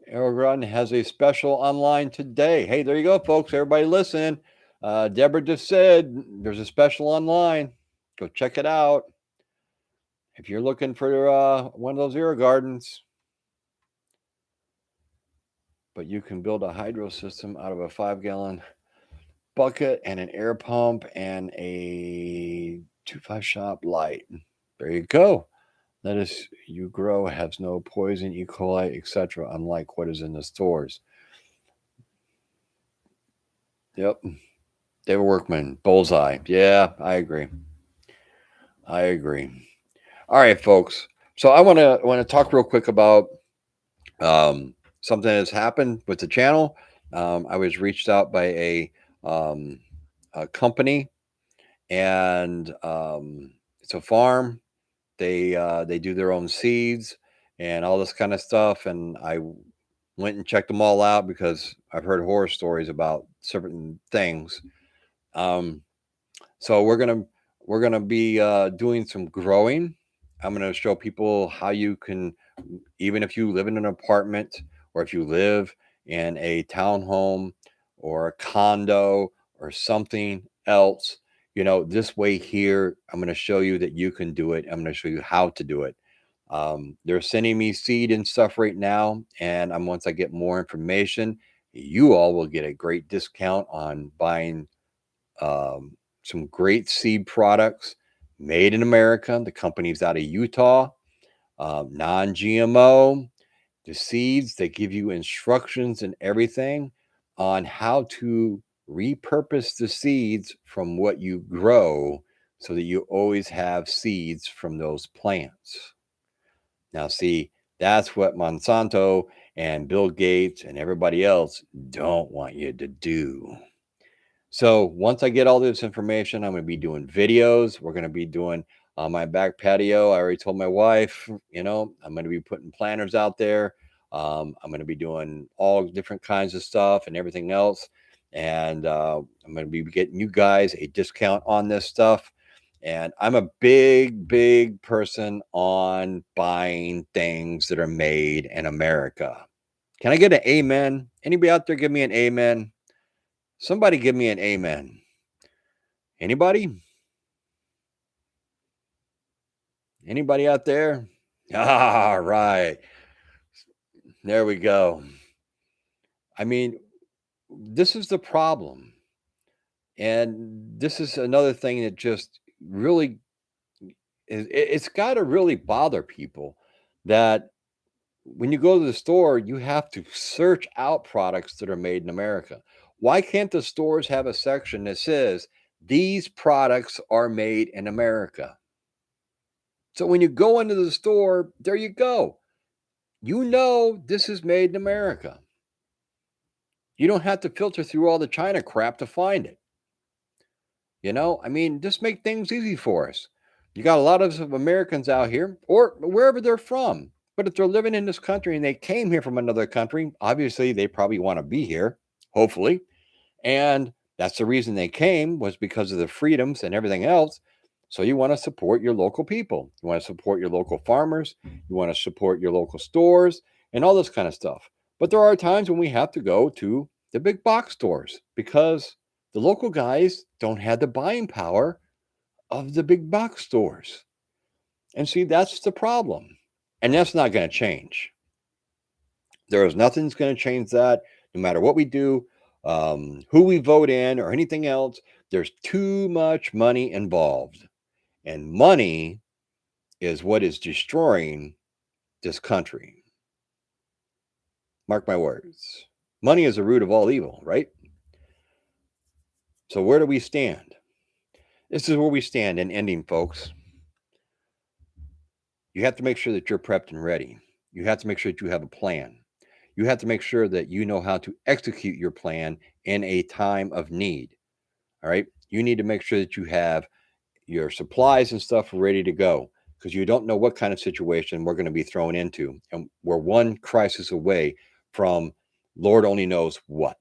Aragon has a special online today. Hey, there you go, folks. Everybody listen. Deborah just said there's a special online. Go check it out. If you're looking for one of those air gardens, but you can build a hydro system out of a 5-gallon bucket and an air pump and a 2.5 shop light. There you go. Lettuce you grow has no poison, E. coli, etc., unlike what is in the stores. Yep. David Workman, bullseye. Yeah, I agree. All right, folks. So I want to talk real quick about something that's happened with the channel. I was reached out by a company, and it's a farm. They do their own seeds and all this kind of stuff, and I went and checked them all out because I've heard horror stories about certain things. So we're gonna be doing some growing. I'm gonna show people how you can, even if you live in an apartment or if you live in a townhome or a condo or something else, this way here, I'm gonna show you that you can do it. I'm gonna show you how to do it. They're sending me seed and stuff right now, and once I get more information, you all will get a great discount on buying some great seed products made in America. The company's out of Utah, non GMO. The seeds, they give you instructions and everything on how to repurpose the seeds from what you grow so that you always have seeds from those plants. Now, see, that's what Monsanto and Bill Gates and everybody else don't want you to do. So once I get all this information, I'm going to be doing videos. We're going to be doing on my back patio. I already told my wife, I'm going to be putting planters out there. I'm going to be doing all different kinds of stuff and everything else. And I'm going to be getting you guys a discount on this stuff. And I'm a big person on buying things that are made in America. Can I get an amen? Anybody out there give me an amen? Somebody give me an amen. Anybody? Anybody out there? All right. There we go. I mean, this is the problem. And this is another thing that just really it's got to really bother people that when you go to the store, you have to search out products that are made in America. Why can't the stores have a section that says these products are made in America? So when you go into the store, there you go. You know this is made in America. You don't have to filter through all the China crap to find it. I mean, just make things easy for us. You got a lot of Americans out here or wherever they're from. But if they're living in this country and they came here from another country, obviously they probably want to be here, hopefully. And that's the reason they came was because of the freedoms and everything else. So you want to support your local people. You want to support your local farmers. You want to support your local stores and all this kind of stuff. But there are times when we have to go to the big box stores because the local guys don't have the buying power of the big box stores. And see, that's the problem. And that's not going to change. There is nothing's going to change that no matter what we do, who we vote in, or anything else. There's too much money involved. And money is what is destroying this country. Mark my words. Money is the root of all evil, right? So where do we stand? This is where we stand in ending, folks. You have to make sure that you're prepped and ready. You have to make sure that you have a plan. You have to make sure that you know how to execute your plan in a time of need. All right. You need to make sure that you have your supplies and stuff ready to go because you don't know what kind of situation we're going to be thrown into. And we're one crisis away from Lord only knows what.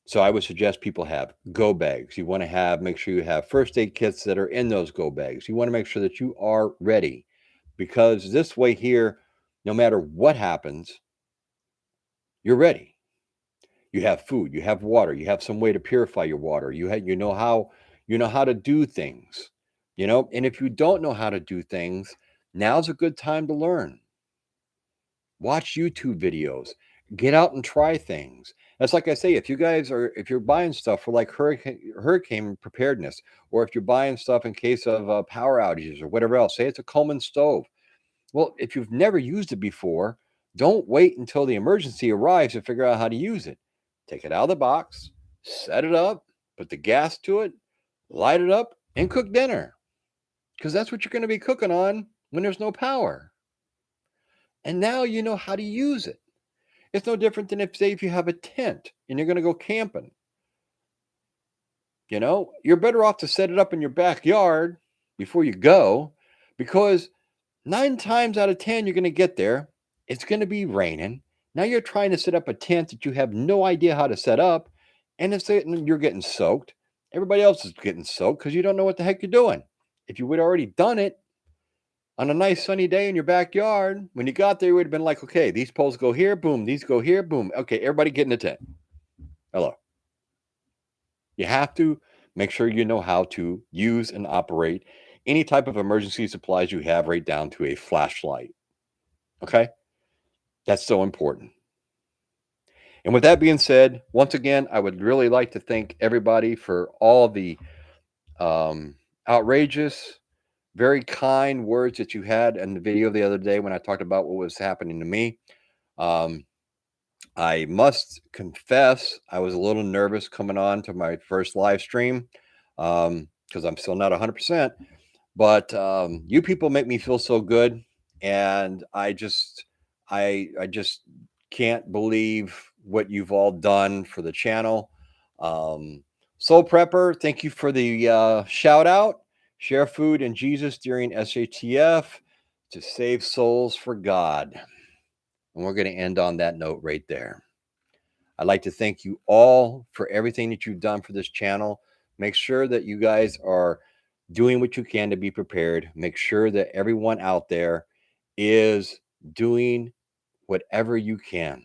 So I would suggest people have go bags. You want to make sure you have first aid kits that are in those go bags. You want to make sure that you are ready because this way here, no matter what happens, you're ready. You have food, you have water, you have some way to purify your water. You know how to do things. And if you don't know how to do things, now's a good time to learn. Watch YouTube videos. Get out and try things. That's like I say, if you're buying stuff for like hurricane preparedness, or if you're buying stuff in case of power outages or whatever else, say it's a Coleman stove. Well, if you've never used it before, don't wait until the emergency arrives to figure out how to use it. Take it out of the box, set it up, put the gas to it, light it up, and cook dinner. Because that's what you're going to be cooking on when there's no power. And now you know how to use it. It's no different than if you have a tent and you're going to go camping. You're better off to set it up in your backyard before you go because 9 times out of 10, you're going to get there. It's going to be raining. Now you're trying to set up a tent that you have no idea how to set up. And you're getting soaked. Everybody else is getting soaked because you don't know what the heck you're doing. If you would have already done it on a nice sunny day in your backyard, when you got there, you would have been like, okay, these poles go here, boom. These go here, boom. Okay, everybody get in the tent. Hello. You have to make sure you know how to use and operate any type of emergency supplies you have, right down to a flashlight. Okay? That's so important. And with that being said, once again, I would really like to thank everybody for all the outrageous, very kind words that you had in the video the other day when I talked about what was happening to me. I must confess, I was a little nervous coming on to my first live stream because I'm still not 100%. But you people make me feel so good, and I just can't believe what you've all done for the channel. Soul Prepper, thank you for the shout out. Share food and Jesus during SATF to save souls for God. And we're going to end on that note right there. I'd like to thank you all for everything that you've done for this channel. Make sure that you guys are doing what you can to be prepared. Make sure that everyone out there is doing whatever you can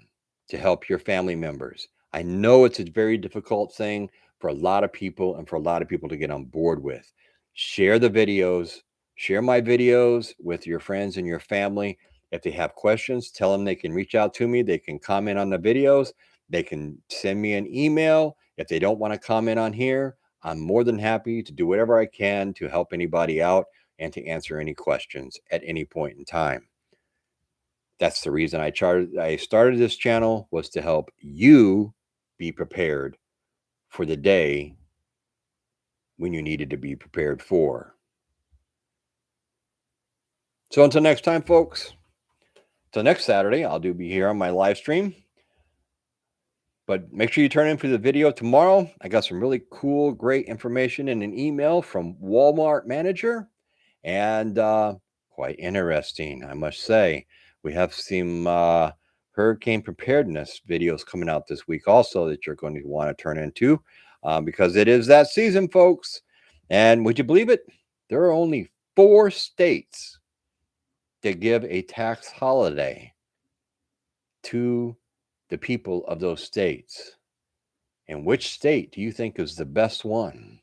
to help your family members. I know it's a very difficult thing for a lot of people and for a lot of people to get on board with. Share the videos, share my videos with your friends and your family. If they have questions, tell them they can reach out to me. They can comment on the videos. They can send me an email. If they don't want to comment on here, I'm more than happy to do whatever I can to help anybody out and to answer any questions at any point in time. That's the reason I started this channel, was to help you be prepared for the day when you needed to be prepared for. So until next time, folks, till next Saturday, I'll be here on my live stream. But make sure you turn in for the video tomorrow. I got some really cool, great information in an email from Walmart manager, and quite interesting, I must say. We have some hurricane preparedness videos coming out this week also that you're going to want to turn into, because it is that season, folks. And would you believe it? There are only 4 states that give a tax holiday to the people of those states. And which state do you think is the best one?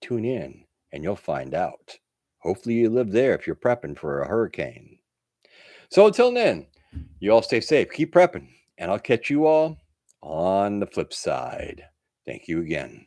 Tune in and you'll find out. Hopefully you live there if you're prepping for a hurricane. So until then, you all stay safe, keep prepping, and I'll catch you all on the flip side. Thank you again.